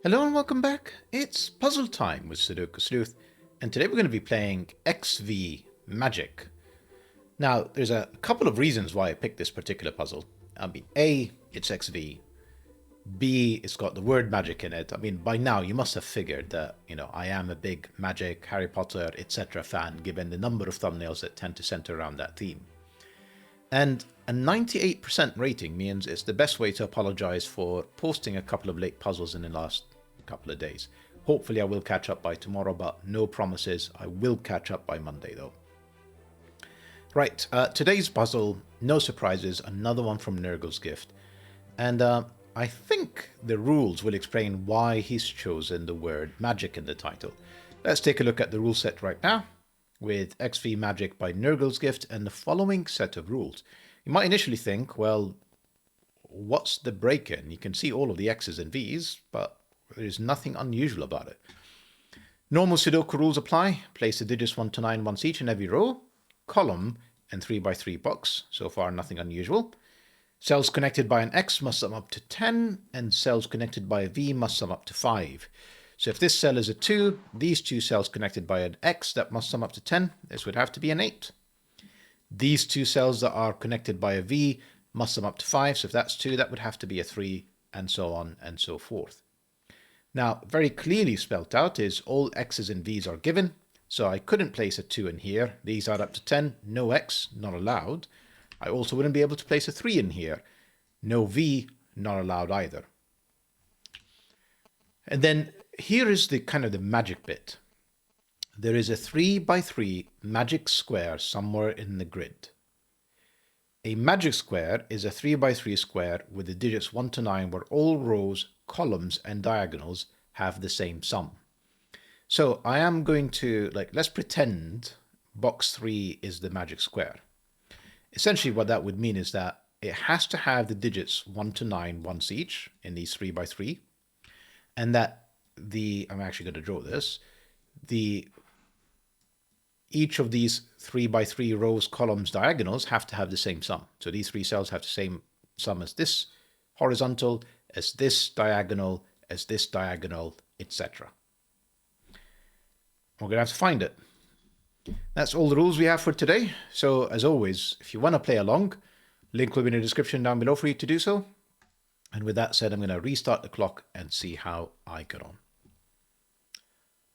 Hello and welcome back. It's puzzle time with Sudoku Sleuth, and today we're going to be playing XV Magic. Now, there's a couple of reasons why I picked this particular puzzle. I mean, A, it's XV. B, it's got the word magic in it. I mean, by now you must have figured that, I am a big magic, Harry Potter, etc. fan, given the number of thumbnails that tend to center around that theme. And a 98% rating means it's the best way to apologize for posting a couple of late puzzles in the last couple of days. Hopefully I will catch up by tomorrow, but no promises. I will catch up by Monday though. Right, today's puzzle, no surprises, another one from NurglesGift. And I think the rules will explain why he's chosen the word magic in the title. Let's take a look at the rule set right now with XV Magic by NurglesGift and the following set of rules. You might initially think, well, what's the break-in? You can see all of the X's and V's, but there's nothing unusual about it. Normal Sudoku rules apply. Place the digits 1 to 9 once each in every row, column, and 3x3 box. So far, nothing unusual. Cells connected by an X must sum up to 10, and cells connected by a V must sum up to 5. So if this cell is a 2, these two cells connected by an X that must sum up to 10, this would have to be an 8. These two cells that are connected by a V must sum up to 5, so if that's 2, that would have to be a 3, and so on and so forth. Now, very clearly spelt out is all X's and V's are given, so I couldn't place a 2 in here. These are up to 10, no X, not allowed. I also wouldn't be able to place a 3 in here. No V, not allowed either. And then here is the kind of the magic bit. There is a 3x3 magic square somewhere in the grid. A magic square is a 3x3 square with the digits 1 to 9 where all rows, columns, and diagonals have the same sum. So I am going to, let's pretend box 3 is the magic square. Essentially what that would mean is that it has to have the digits 1 to 9 once each in these 3x3, and that I'm actually going to draw this, each of these 3x3 rows, columns, diagonals have to have the same sum. So these three cells have the same sum as this horizontal, as this diagonal, etc. We're going to have to find it. That's all the rules we have for today. So as always, if you want to play along, link will be in the description down below for you to do so. And with that said, I'm going to restart the clock and see how I get on.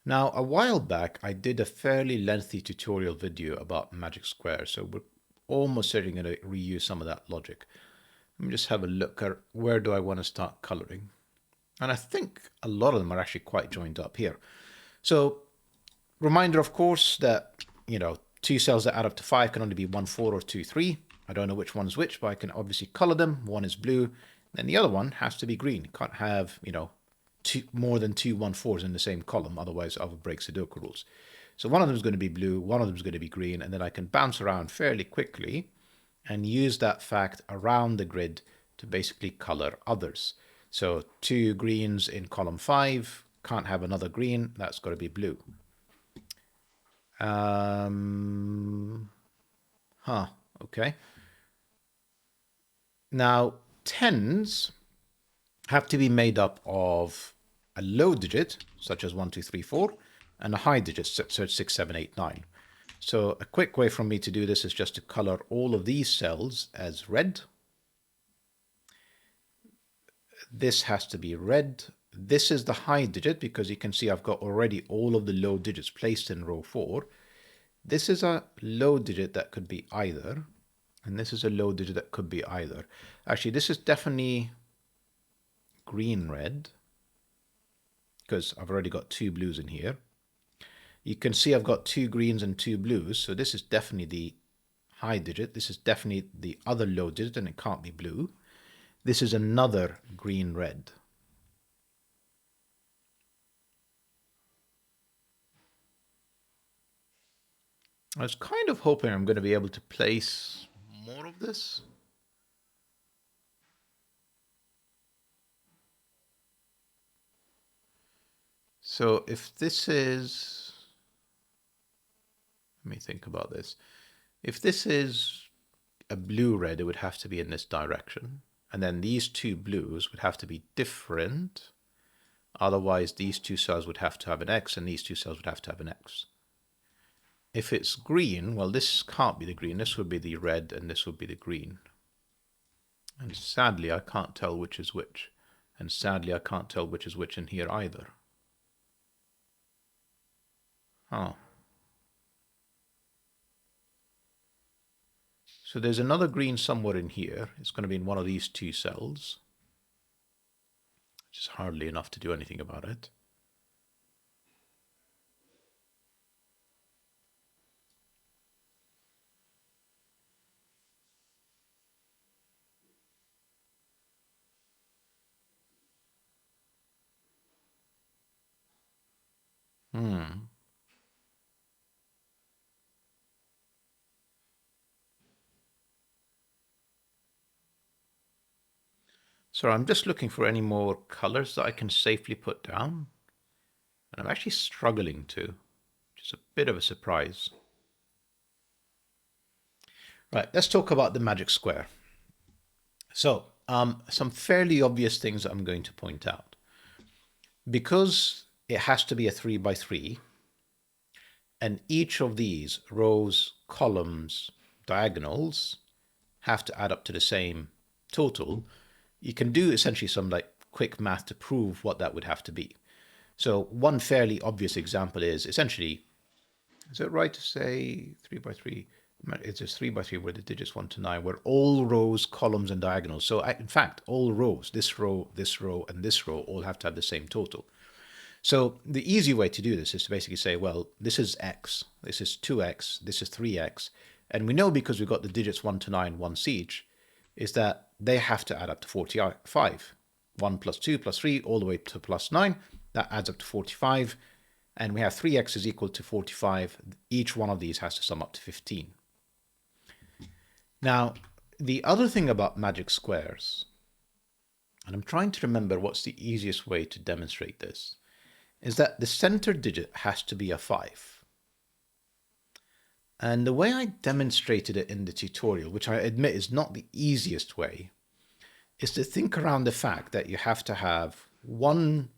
Now, a while back, I did a fairly lengthy tutorial video about magic squares, so we're almost certainly going to reuse some of that logic. Let me just have a look at where do I want to start coloring. And I think a lot of them are actually quite joined up here. So, reminder, of course, that, two cells that add up to 5 can only be 1, 4 or 2, 3. I don't know which one's which, but I can obviously color them. One is blue, and the other one has to be green. You can't have, more than 2 1/4s in the same column, otherwise I would break Sudoku rules. So one of them is going to be blue, one of them is going to be green, and then I can bounce around fairly quickly and use that fact around the grid to basically color others. So 2 greens in column 5, can't have another green, that's got to be blue. Okay. Now 10s have to be made up of a low digit, such as 1, 2, 3, 4, and a high digit, such as 6, 7, 8, 9. So a quick way for me to do this is just to color all of these cells as red. This has to be red. This is the high digit because you can see I've got already all of the low digits placed in row 4. This is a low digit that could be either, and this is a low digit that could be either. Actually, this is definitely green-red, because I've already got 2 blues in here. You can see I've got 2 greens and 2 blues, so this is definitely the high digit. This is definitely the other low digit, and it can't be blue. This is another green-red. I was kind of hoping I'm going to be able to place more of this. So if this is, let me think about this. If this is a blue-red, it would have to be in this direction. And then these 2 blues would have to be different. Otherwise, these two cells would have to have an X and these two cells would have to have an X. If it's green, well, this can't be the green. This would be the red and this would be the green. And sadly, I can't tell which is which. And sadly, I can't tell which is which in here either. Oh. So there's another green somewhere in here. It's going to be in one of these two cells, which is hardly enough to do anything about it. So I'm just looking for any more colors that I can safely put down. And I'm actually struggling to, which is a bit of a surprise. Right, let's talk about the magic square. So, some fairly obvious things I'm going to point out. Because it has to be a 3 by 3, and each of these rows, columns, diagonals have to add up to the same total, you can do essentially some like quick math to prove what that would have to be. So one fairly obvious example is essentially, is it right to say 3 by 3? It's just 3 by 3 where the digits 1 to 9, where all rows, columns, and diagonals. So in fact, all rows, this row, and this row all have to have the same total. So the easy way to do this is to basically say, well, this is x, this is 2x, this is 3x. And we know because we've got the digits 1 to 9 once each, is that they have to add up to 45. 1 plus 2 plus 3 all the way to plus 9, that adds up to 45. And we have 3x is equal to 45. Each one of these has to sum up to 15. Now, the other thing about magic squares, and I'm trying to remember what's the easiest way to demonstrate this, is that the center digit has to be a 5. And the way I demonstrated it in the tutorial, which I admit is not the easiest way, is to think around the fact that you have to have one,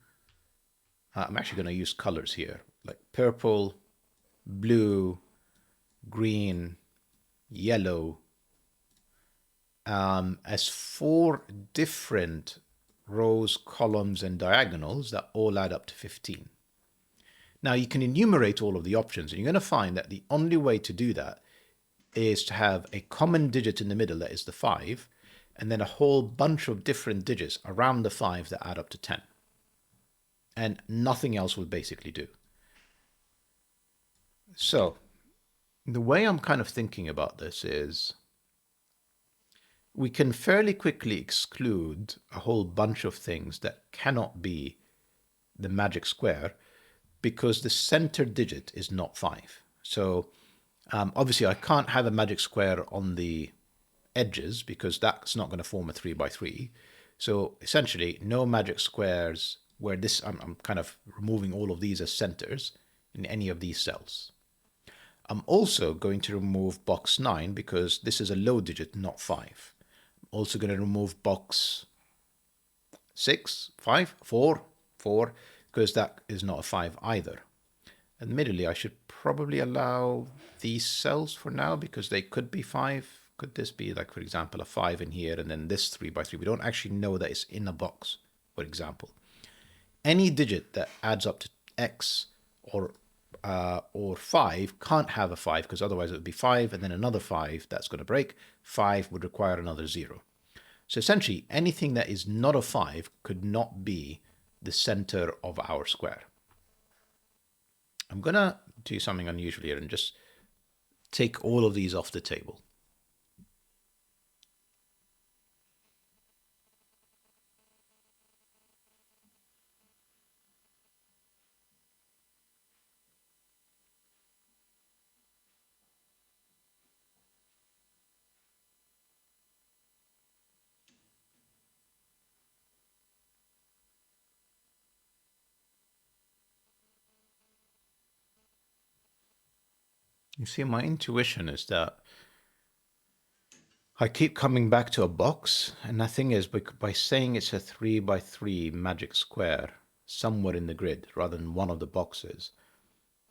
I'm actually going to use colors here, like purple, blue, green, yellow, as 4 different rows, columns, and diagonals that all add up to 15. Now you can enumerate all of the options, and you're going to find that the only way to do that is to have a common digit in the middle that is the 5, and then a whole bunch of different digits around the 5 that add up to 10. And nothing else will basically do. So the way I'm kind of thinking about this is we can fairly quickly exclude a whole bunch of things that cannot be the magic square because the center digit is not 5. So obviously I can't have a magic square on the edges because that's not going to form a 3 by 3. So essentially no magic squares where this, I'm kind of removing all of these as centers in any of these cells. I'm also going to remove box 9 because this is a low digit, not 5. I'm also going to remove box 6, 5, 4, because that is not a 5 either. Admittedly, I should probably allow these cells for now because they could be 5. Could this be like, for example, a 5 in here and then this 3 by 3? We don't actually know that it's in a box, for example. Any digit that adds up to x or 5 can't have a 5 because otherwise it would be 5 and then another 5 that's going to break. 5 would require another 0. So essentially anything that is not a 5 could not be the center of our square. I'm going to do something unusual here and just take all of these off the table. You see, my intuition is that I keep coming back to a box, and the thing is, by saying it's a 3 by 3 magic square, somewhere in the grid rather than one of the boxes.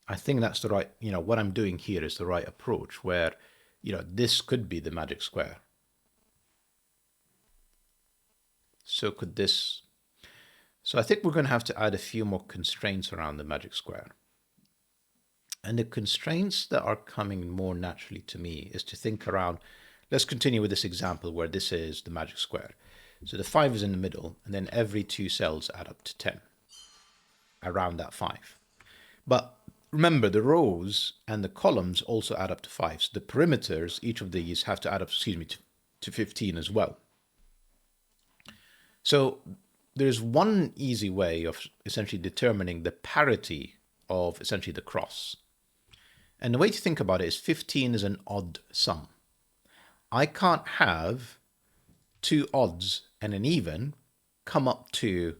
I think that's the right, what I'm doing here is the right approach where, this could be the magic square. So could this. So I think we're going to have to add a few more constraints around the magic square. And the constraints that are coming more naturally to me is to think around, let's continue with this example where this is the magic square. So the 5 is in the middle, and then every 2 cells add up to 10 around that 5. But remember, the rows and the columns also add up to 5. So the perimeters, each of these have to add up, to 15 as well. So there's one easy way of essentially determining the parity of essentially the cross. And the way to think about it is 15 is an odd sum. I can't have 2 odds and an even come up to,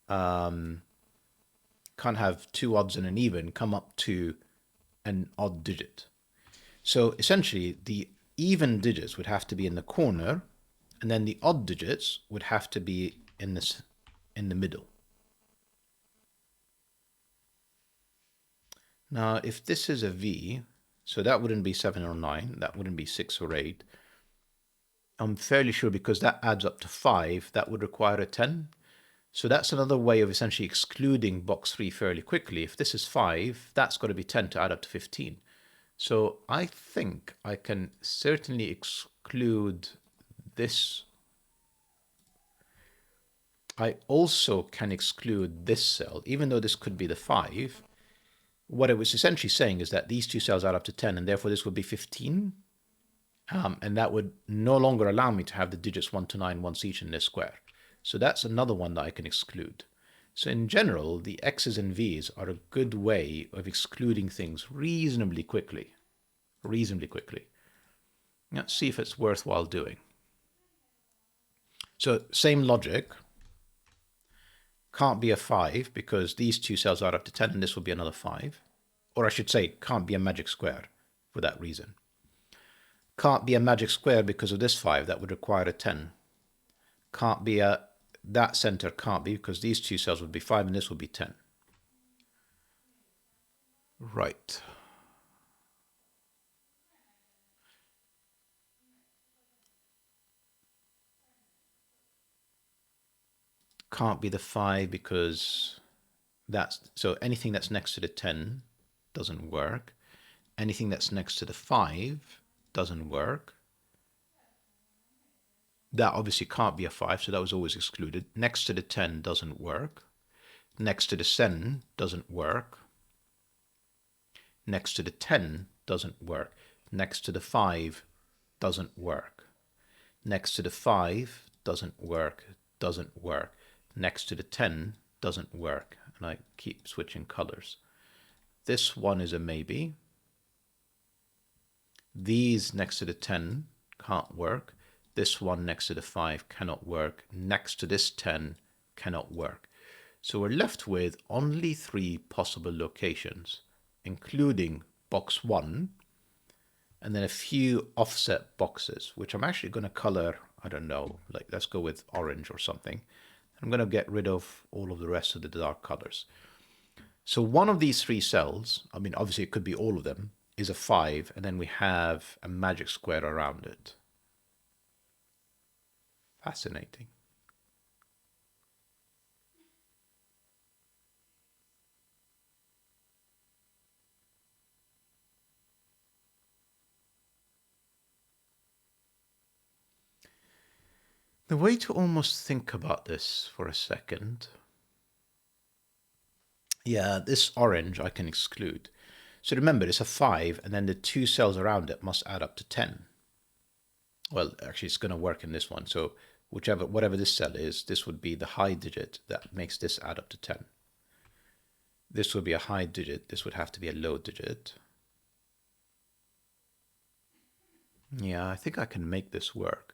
can't have 2 odds and an even come up to an odd digit. So essentially the even digits would have to be in the corner, and then the odd digits would have to be in the middle. Now, if this is a V, so that wouldn't be 7 or 9, that wouldn't be 6 or 8. I'm fairly sure because that adds up to 5, that would require a 10. So that's another way of essentially excluding box 3 fairly quickly. If this is 5, that's got to be 10 to add up to 15. So I think I can certainly exclude this. I also can exclude this cell, even though this could be the 5. What it was essentially saying is that these 2 cells add up to 10, and therefore this would be 15. And that would no longer allow me to have the digits 1 to 9 once each in this square. So that's another one that I can exclude. So in general, the X's and V's are a good way of excluding things reasonably quickly. Let's see if it's worthwhile doing. So same logic. Can't be a 5 because these 2 cells are up to 10 and this will be another 5. Or I should say, can't be a magic square for that reason. Can't be a magic square because of this 5, that would require a 10. Can't be that center can't be because these 2 cells would be 5 and this would be 10. Right. Can't be the 5 because so anything that's next to the 10 doesn't work. Anything that's next to the 5 doesn't work. That obviously can't be a 5, so that was always excluded. Next to the 10 doesn't work. Next to the 7 doesn't work. Next to the 10 doesn't work. Next to the 5 doesn't work. Next to the 5 doesn't work. Next to the 10 doesn't work. And I keep switching colors. This one is a maybe. These next to the 10 can't work. This one next to the 5 cannot work. Next to this 10 cannot work. So we're left with only 3 possible locations, including box 1, and then a few offset boxes, which I'm actually going to color, I don't know, like let's go with orange or something. I'm going to get rid of all of the rest of the dark colors. So one of these 3 cells, I mean, obviously it could be all of them, is a 5, and then we have a magic square around it. Fascinating. The way to almost think about this for a second. Yeah, this orange I can exclude. So remember, it's a 5, and then the 2 cells around it must add up to 10. Well, actually, it's going to work in this one. So whatever this cell is, this would be the high digit that makes this add up to 10. This would be a high digit. This would have to be a low digit. Yeah, I think I can make this work.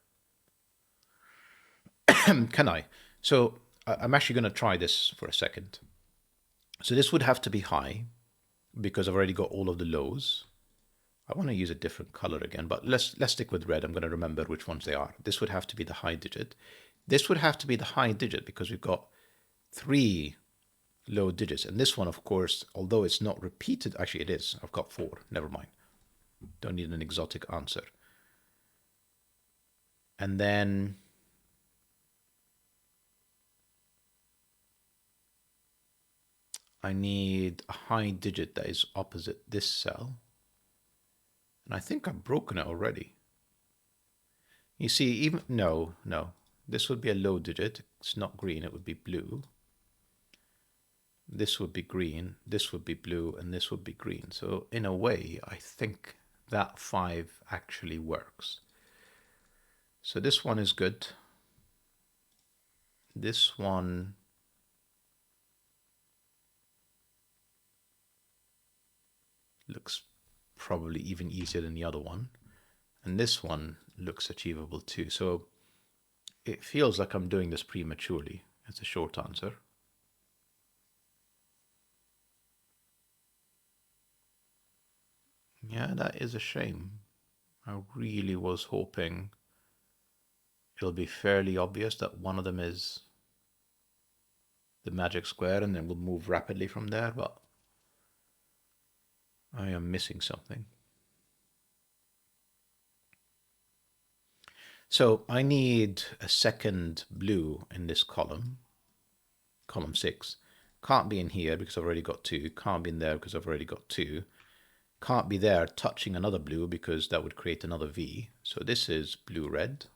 Can I? So I'm actually going to try this for a second. So this would have to be high because I've already got all of the lows. I want to use a different color again, but let's stick with red. I'm going to remember which ones they are. This would have to be the high digit. This would have to be the high digit because we've got 3 low digits. And this one, of course, although it's not repeated, actually it is. I've got 4. Never mind. Don't need an exotic answer. And then I need a high digit that is opposite this cell. And I think I've broken it already. You see, even, no. This would be a low digit. It's not green, it would be blue. This would be green, this would be blue, and this would be green. So in a way, I think that 5 actually works. So this one is good. This one looks probably even easier than the other one. And this one looks achievable too. So it feels like I'm doing this prematurely. That's a short answer. Yeah, that is a shame. I really was hoping it'll be fairly obvious that one of them is the magic square and then we'll move rapidly from there, but I am missing something. So I need a second blue in this column, column 6. Can't be in here because I've already got 2. Can't be in there because I've already got 2. Can't be there touching another blue because that would create another V. So this is blue-red.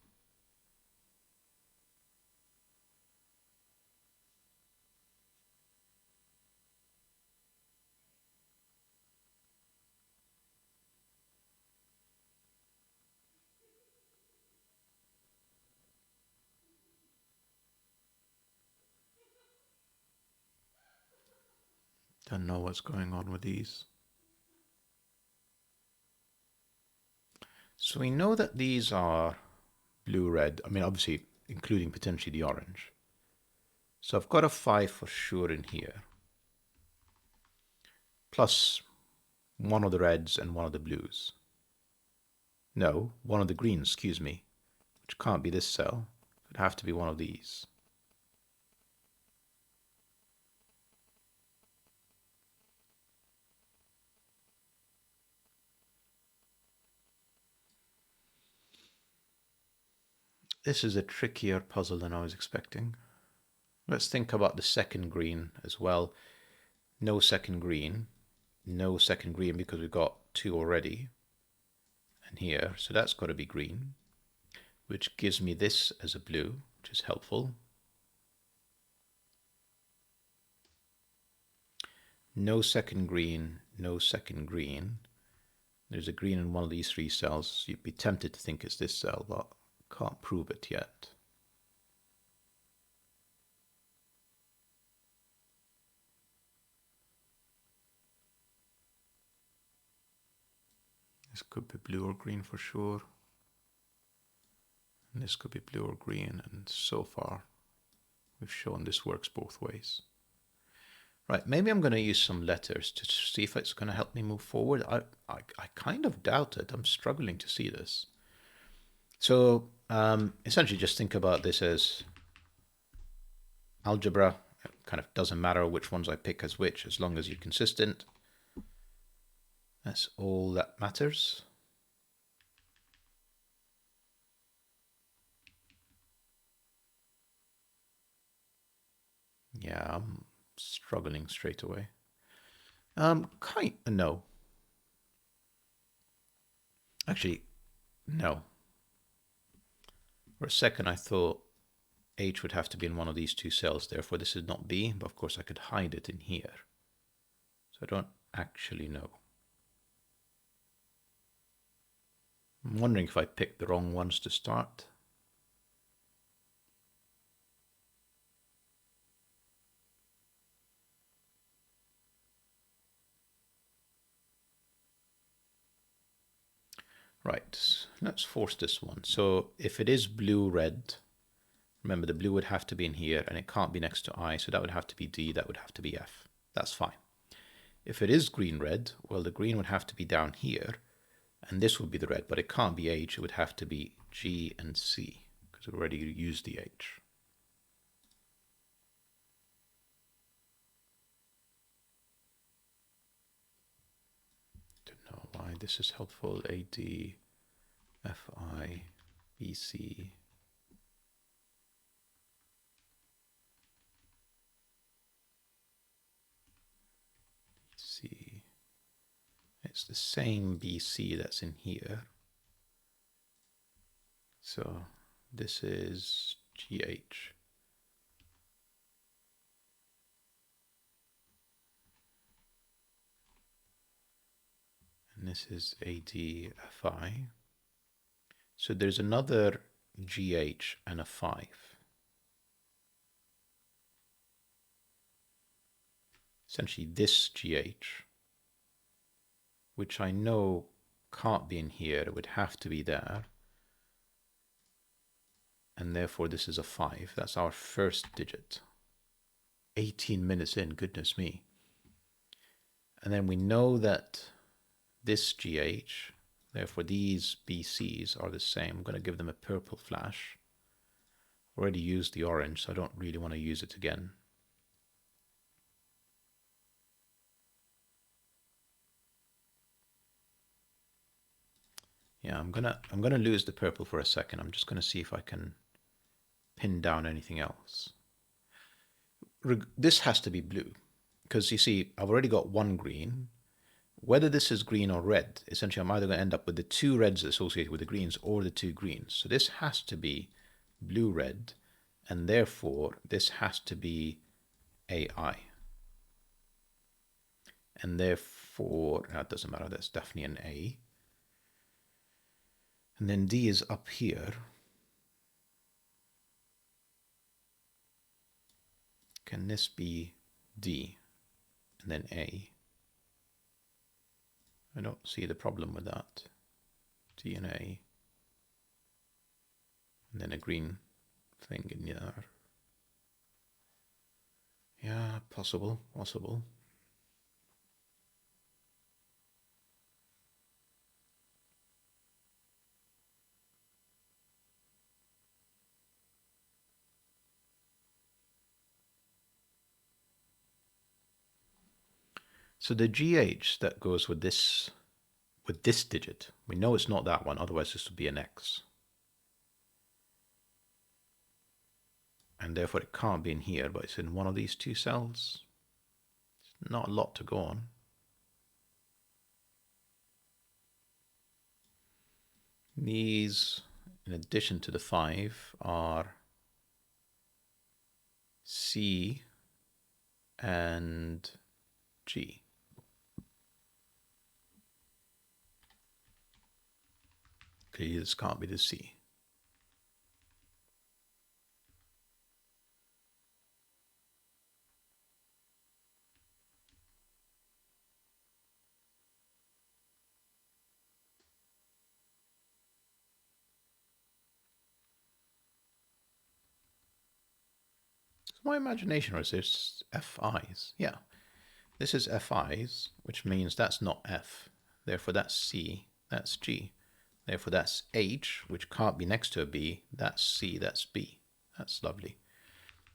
Don't know what's going on with these. So we know that these are blue-red. I mean, obviously, including potentially the orange. So I've got a 5 for sure in here. Plus one of the reds and one of the blues. No, one of the greens, excuse me. Which can't be this cell. It would have to be one of these. This is a trickier puzzle than I was expecting. Let's think about the second green as well. No second green. No second green because we've got 2 already. And here, so that's got to be green. Which gives me this as a blue, which is helpful. No second green, no second green. There's a green in one of these 3 cells. You'd be tempted to think it's this cell, but can't prove it yet. This could be blue or green for sure. And this could be blue or green, and so far we've shown this works both ways. Right, maybe I'm going to use some letters to see if it's going to help me move forward. I kind of doubt it. I'm struggling to see this. So essentially just think about this as algebra. It kind of doesn't matter which ones I pick as which, as long as you're consistent. That's all that matters. Yeah, I'm struggling straight away. No. Actually, no. For a second I thought H would have to be in one of these 2 cells, therefore this is not B, but of course I could hide it in here. So I don't actually know. I'm wondering if I picked the wrong ones to start. Right, let's force this one. So if it is blue-red, remember the blue would have to be in here and it can't be next to I, so that would have to be D, that would have to be F. That's fine. If it is green-red, well, the green would have to be down here and this would be the red, but it can't be H, it would have to be G and C because we already used the H. know why this is helpful. AD, FI, BC. BC. It's the same BC that's in here. So this is GH. And this is ADFI. So there's another GH and a 5. Essentially this GH, which I know can't be in here, it would have to be there. And therefore this is a 5. That's our first digit. 18 minutes in, goodness me. And then we know that this GH, therefore these BCs are the same. I'm going to give them a purple flash. Already used the orange, so I don't really want to use it again. Yeah, I'm gonna lose the purple for a second. I'm just gonna see if I can pin down anything else. This has to be blue, because you see, I've already got one green. Whether this is green or red, essentially I'm either going to end up with the 2 reds associated with the greens or the 2 greens. So this has to be blue-red, and therefore this has to be AI. And therefore, it doesn't matter, that's definitely an A. And then D is up here. Can this be D and then A? I don't see the problem with that. D and A. And then a green thing in there. Yeah, possible. So the GH that goes with this digit, we know it's not that one, otherwise this would be an X. And therefore it can't be in here, but it's in one of these 2 cells. It's not a lot to go on. These, in addition to the 5, are C and G. Clearly this can't be the C. It's my imagination, or is this FIs? Yeah, this is FIs, which means that's not F. Therefore that's C, that's G. Therefore that's H, which can't be next to a B. That's C, that's B. That's lovely.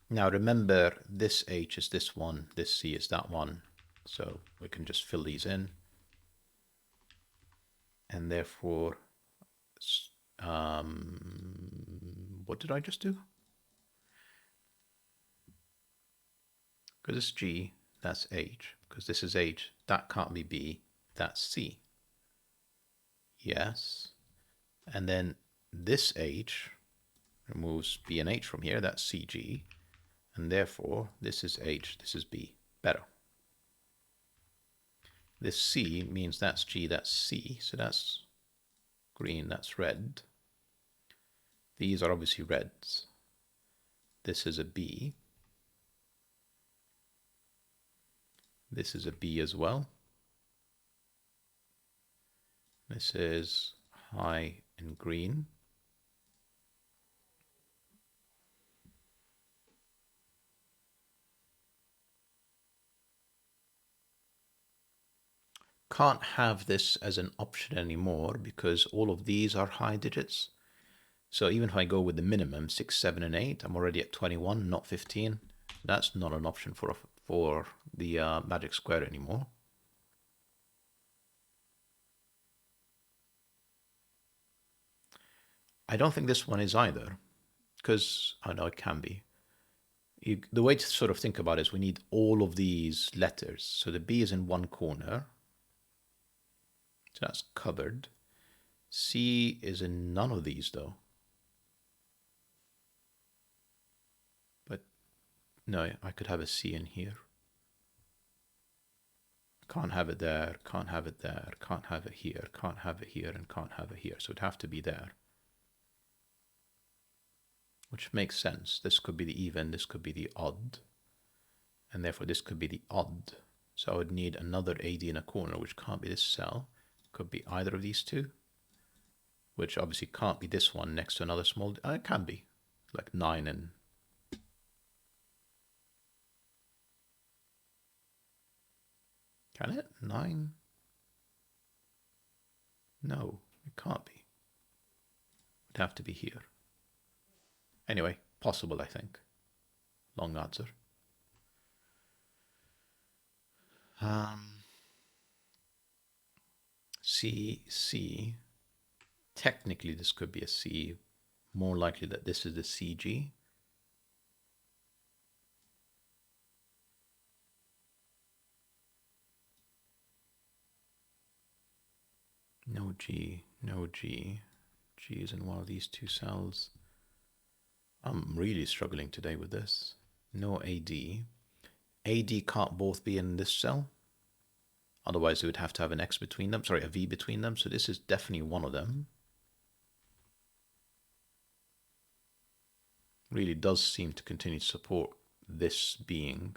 Now remember, this H is this one, this C is that one. So we can just fill these in. And therefore, what did I just do? Because this is G, that's H. Because this is H, that can't be B, that's C. Yes. And then this H removes B and H from here, that's CG. And therefore, this is H, this is B. Better. This C means that's G, that's C. So that's green, that's red. These are obviously reds. This is a B. This is a B as well. This is high in green. Can't have this as an option anymore because all of these are high digits. So even if I go with the minimum 6, 7, and 8, I'm already at 21, not 15. That's not an option for the magic square anymore. I don't think this one is either, because I know it can be. The way to sort of think about it is we need all of these letters. So the B is in one corner. So that's covered. C is in none of these though. But no, I could have a C in here. Can't have it there, can't have it there, can't have it here, can't have it here, and can't have it here. So it'd have to be there. Which makes sense. This could be the even, this could be the odd. And therefore this could be the odd. So I would need another AD in a corner, which can't be this cell. Could be either of these two. Which obviously can't be this one next to another small... it can be. Like 9 and... Can it? 9? No, it can't be. It'd have to be here. Anyway, possible, I think. Long answer. C, C. Technically, this could be a C. More likely that this is the CG. No G, no G. G is in one of these two cells. I'm really struggling today with this. No AD. AD can't both be in this cell. Otherwise, it would have to have an X between them. Sorry, a V between them. So this is definitely one of them. Really does seem to continue to support this being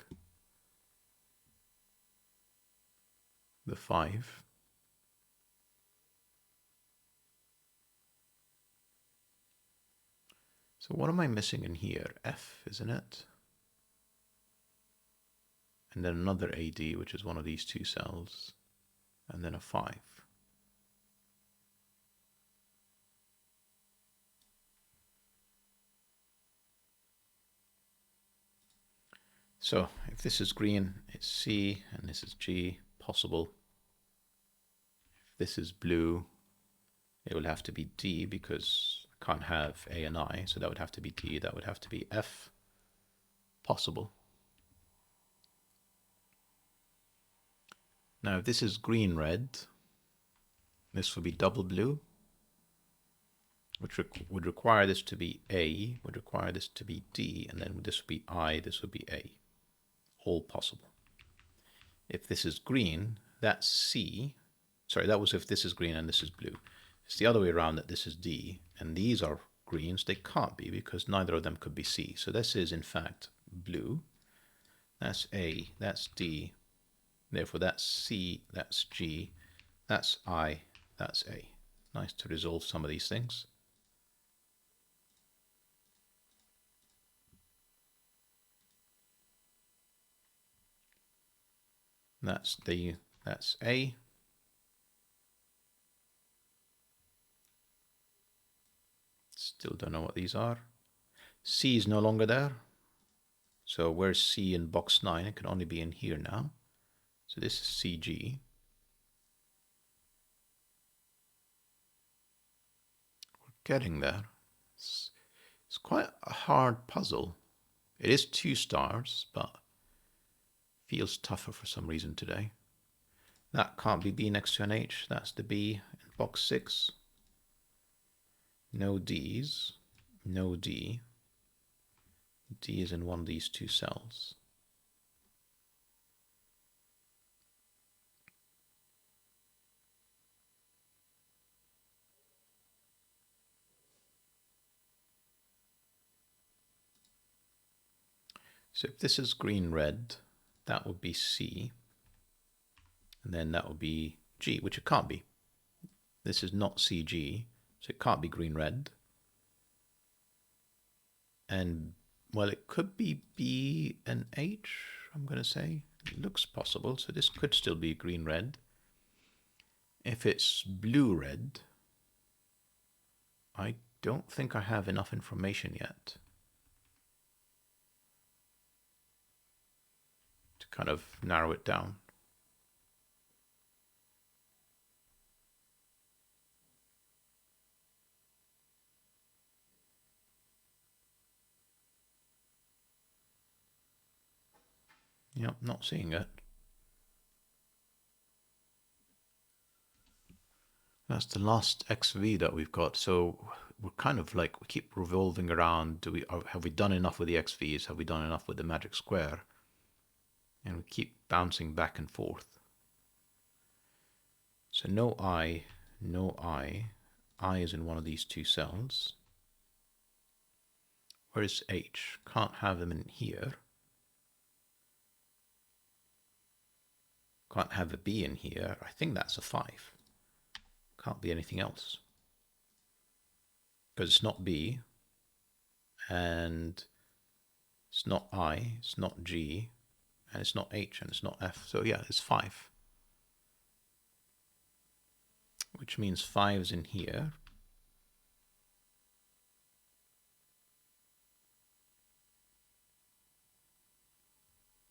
the 5. So what am I missing in here? F, isn't it? And then another AD, which is one of these two cells, and then a 5. So if this is green, it's C, and this is G, possible. If this is blue, it will have to be D, because I can't have A and I, so that would have to be D, that would have to be F, possible. Now if this is green-red, this would be double blue, which would require this to be A, would require this to be D, and then this would be I, this would be A. All possible. If this is green, that's C. Sorry, that was if this is green and this is blue. It's the other way around, that this is D, and these are greens. They can't be, because neither of them could be C. So this is, in fact, blue. That's A, that's D. Therefore, that's C, that's G, that's I, that's A. Nice to resolve some of these things. That's A. Still don't know what these are. C is no longer there. So where's C in box 9? It can only be in here now. So this is CG. We're getting there. It's quite a hard puzzle. It is 2 stars, but feels tougher for some reason today. That can't be B next to an H. That's the B in box 6. No D's. No D. D is in one of these 2 cells. So if this is green-red, that would be C. And then that would be G, which it can't be. This is not CG, so it can't be green-red. And, well, it could be B and H, I'm going to say. It looks possible, so this could still be green-red. If it's blue-red, I don't think I have enough information yet to kind of narrow it down. Yep, not seeing it. That's the last XV that we've got. So we're kind of like, we keep revolving around. Have we done enough with the XVs? Have we done enough with the magic square? And we keep bouncing back and forth. So no I, no I. I is in one of these two cells. Where is H? Can't have them in here. Can't have a B in here. I think that's a 5. Can't be anything else. Because it's not B. And it's not I. It's not G. And it's not H. And it's not F. So yeah, it's 5. Which means 5's in here.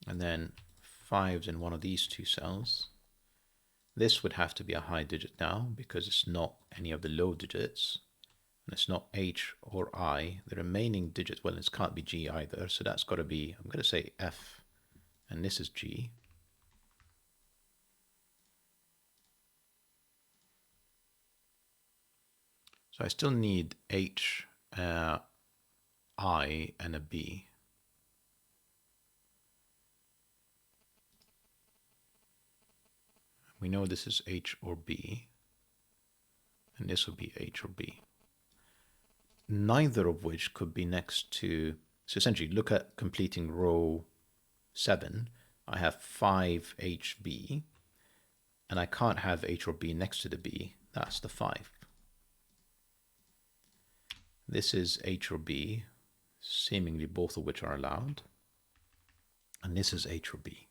And then 5's in one of these two cells. This would have to be a high digit now because it's not any of the low digits. And it's not H or I. The remaining digits, well, it can't be G either. So that's got to be, I'm going to say F. And this is G. So I still need H, I, and a B. We know this is H or B. And this would be H or B. Neither of which could be next to... So essentially, look at completing row 7. I have 5HB. And I can't have H or B next to the B. That's the 5. This is H or B, seemingly both of which are allowed. And this is H or B.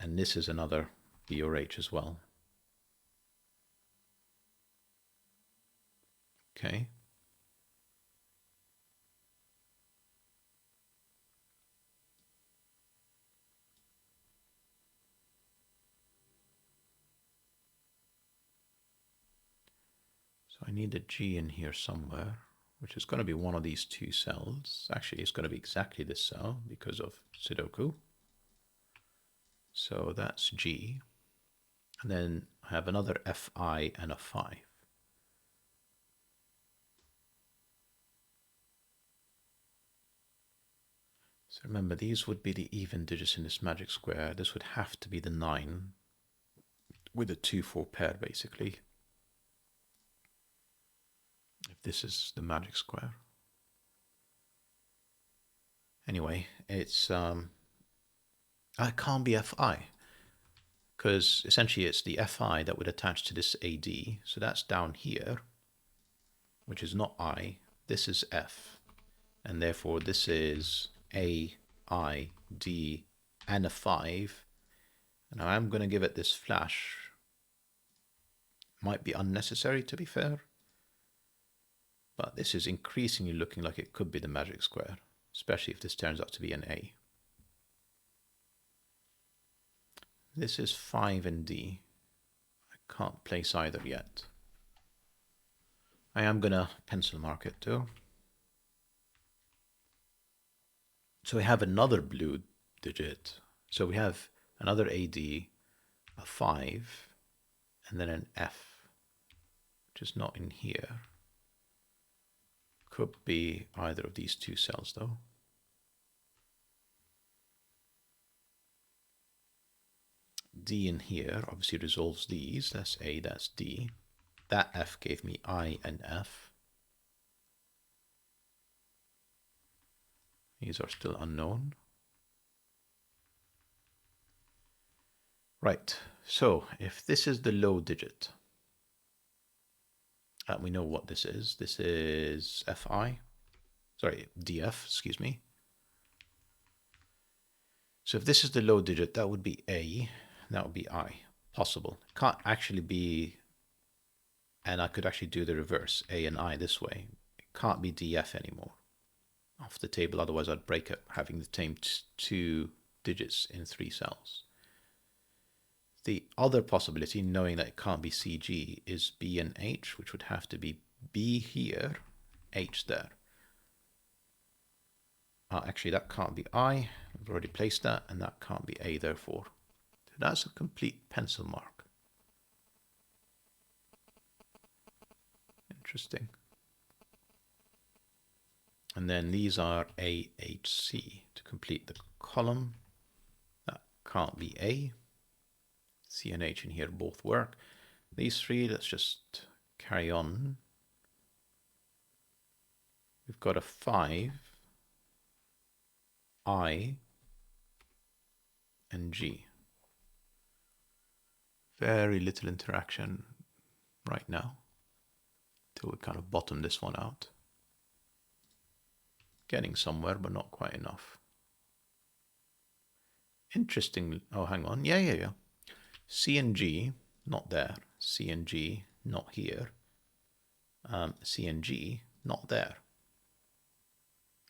And this is another B or H as well. Okay. So I need a G in here somewhere, which is going to be one of these two cells. Actually, it's going to be exactly this cell because of Sudoku. So that's G. And then I have another Fi and a 5. So remember, these would be the even digits in this magic square. This would have to be the 9 with a 2-4 pair, basically. If this is the magic square. Anyway, it's... it can't be Fi. Because essentially it's the Fi that would attach to this AD. So that's down here, which is not I. This is F. And therefore this is A, I, D, and a 5. And I'm going to give it this flash. Might be unnecessary, to be fair. But this is increasingly looking like it could be the magic square, especially if this turns out to be an A. This is 5 and D. I can't place either yet. I am going to pencil mark it too. So we have another blue digit. So we have another AD, a 5, and then an F, which is not in here. Could be either of these two cells though. D in here obviously resolves these. That's A, that's D. That F gave me I and F. These are still unknown. Right, so if this is the low digit, we know what this is. This is Fi. Sorry, DF, excuse me. So if this is the low digit, that would be A, that would be I. Possible. Can't actually be, and I could actually do the reverse, A and I this way. It can't be DF anymore. Off the table, otherwise I'd break it having the same 2 digits in 3 cells. The other possibility, knowing that it can't be CG, is B and H, which would have to be B here, H there. Actually, that can't be I. I've already placed that, and that can't be A, therefore. So that's a complete pencil mark. Interesting. And then these are A, H, C to complete the column. That can't be A. C and H in here both work. These three, let's just carry on. We've got a 5, I, and G. Very little interaction right now till we kind of bottom this one out. Getting somewhere, but not quite enough. Interesting. Oh, hang on. Yeah. C and G, not there. C and G, not here. C and G, not there.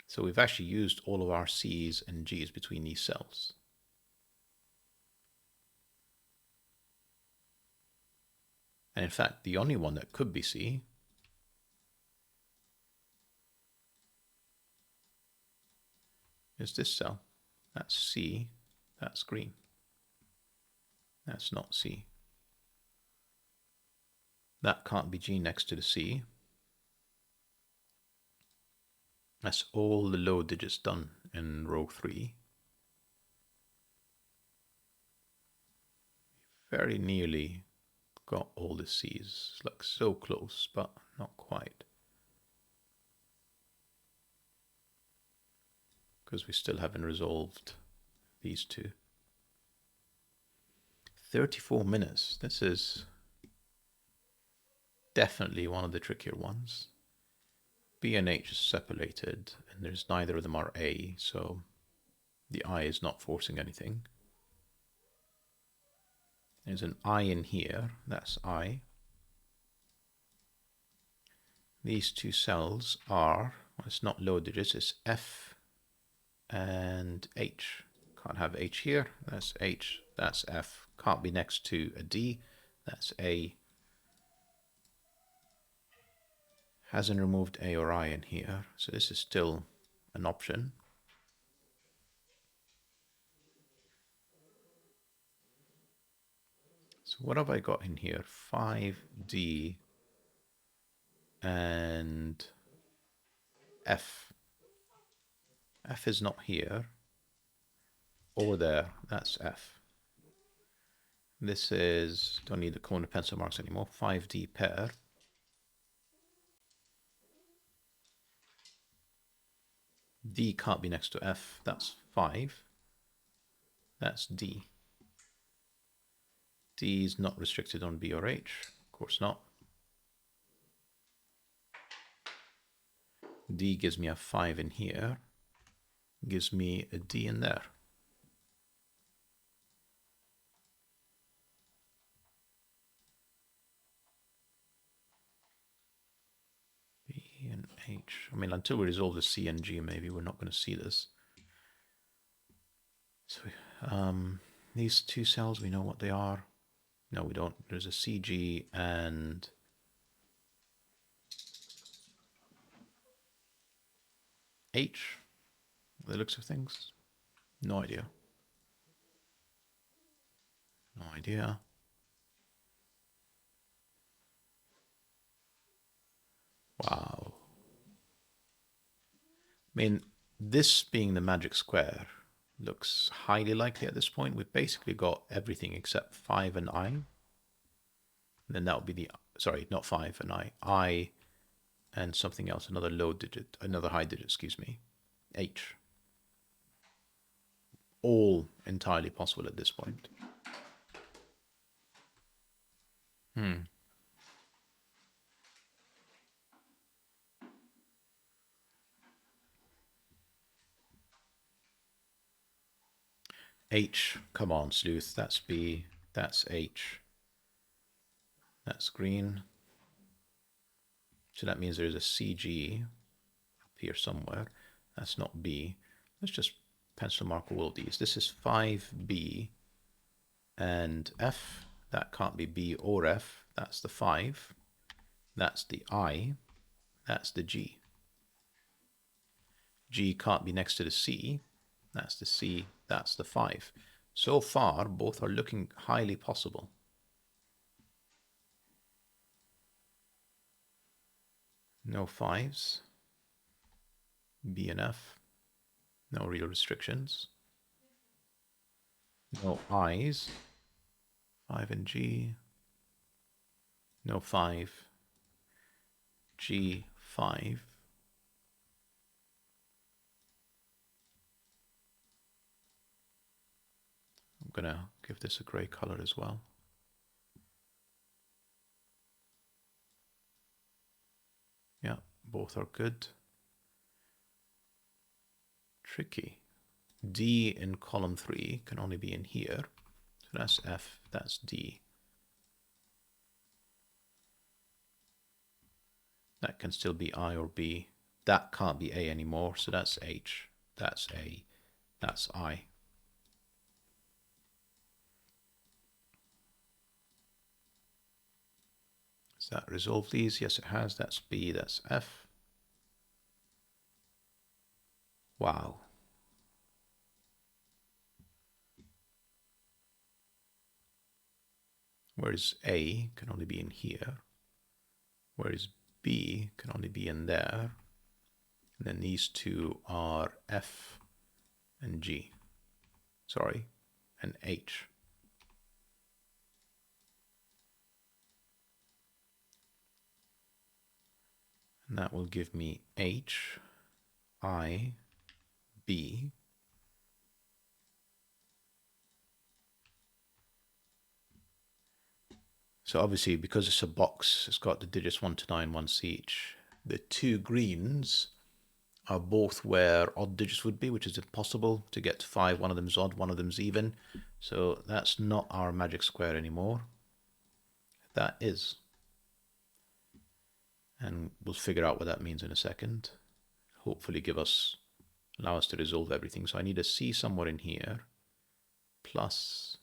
So we've actually used all of our C's and G's between these cells. And in fact, the only one that could be C is this cell. That's C, that's green. That's not C. That can't be G next to the C. That's all the low digits done in row 3. Very nearly got all the C's, like so close, but not quite. Because we still haven't resolved these two. 34 minutes. This is definitely one of the trickier ones. B and H is separated, and there's neither of them are A, so the I is not forcing anything. There's an I in here, that's I. These two cells are, well, it's not low digits, it's F and H. Can't have H here, that's H, that's F. Can't be next to a D, that's A. Hasn't removed A or I in here, so this is still an option. So what have I got in here? 5D and F. F is not here or there, that's F. This is, don't need the corner pencil marks anymore, 5D pair. D can't be next to F, that's 5. That's D. D is not restricted on B or H, of course not. D gives me a 5 in here, gives me a D in there. B and H. I mean, until we resolve the C and G, maybe we're not going to see this. So these two cells, we know what they are. No, we don't. There's a CG and H, by the looks of things. No idea. No idea. Wow. I mean, this being the magic square looks highly likely at this point. We've basically got everything except 5 and I. And then that would be the, sorry, not 5 and I and something else, another low digit, another high digit, excuse me, H. All entirely possible at this point. H, come on, sleuth, that's B, that's H, that's green. So that means there's a CG up here somewhere. That's not B. Let's just pencil mark all of these. This is 5B and F. That can't be B or F. That's the 5. That's the I. That's the G. G can't be next to the C. That's the C, that's the 5. So far, both are looking highly possible. No 5s. B and F. No real restrictions. No I's. 5 and G. No 5. G, 5. I'm going to give this a grey color as well. Yeah, both are good. Tricky. D in column 3 can only be in here. So that's F, that's D. That can still be I or B. That can't be A anymore, so that's H. That's A. That's I. Does that resolve these? Yes, it has. That's B, that's F. Wow. Whereas A can only be in here. Whereas B can only be in there. And then these two are F and G. Sorry, and H. And that will give me H, I, B. So obviously, because it's a box, it's got the digits 1 to 9 once each. The two greens are both where odd digits would be, which is impossible to get to 5. One of them's odd, one of them's even. So that's not our magic square anymore. That is. And we'll figure out what that means in a second. Hopefully allow us to resolve everything. So I need a C somewhere in here, plus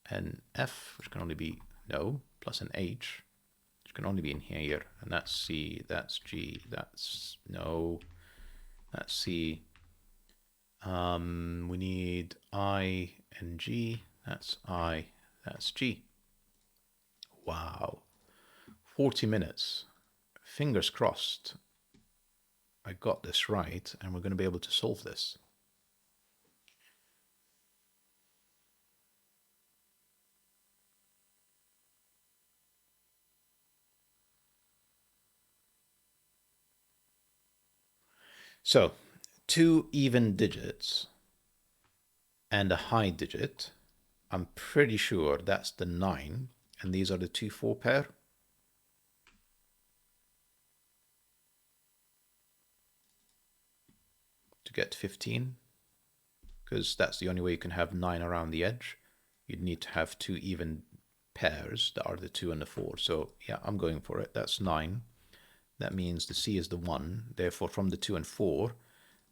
an F, which can only be, no, plus an H, which can only be in here. And that's C, that's G, that's, no, that's C. We need I and G, that's I, that's G. Wow, 40 minutes. Fingers crossed I got this right and we're going to be able to solve this. So, 2 even digits and a high digit. I'm pretty sure that's the 9, and these are the 2 4 pair. To get 15, because that's the only way you can have 9 around the edge. You'd need to have 2 even pairs that are the 2 and the 4. So yeah, I'm going for it. That's 9. That means the C is the 1. Therefore, from the 2 and 4,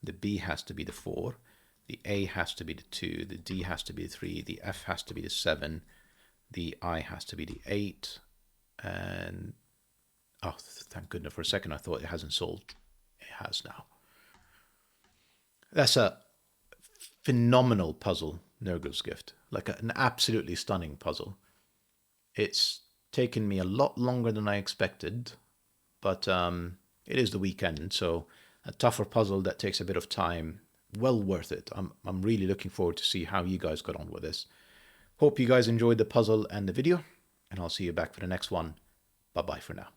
the B has to be the 4. The A has to be the 2. The D has to be the 3. The F has to be the 7. The I has to be the 8. And oh, thank goodness. For a second, I thought it hasn't solved. It has now. That's a phenomenal puzzle, NurglesGift. Like an absolutely stunning puzzle. It's taken me a lot longer than I expected, but it is the weekend, so a tougher puzzle that takes a bit of time, well worth it. I'm really looking forward to see how you guys got on with this. Hope you guys enjoyed the puzzle and the video, and I'll see you back for the next one. Bye-bye for now.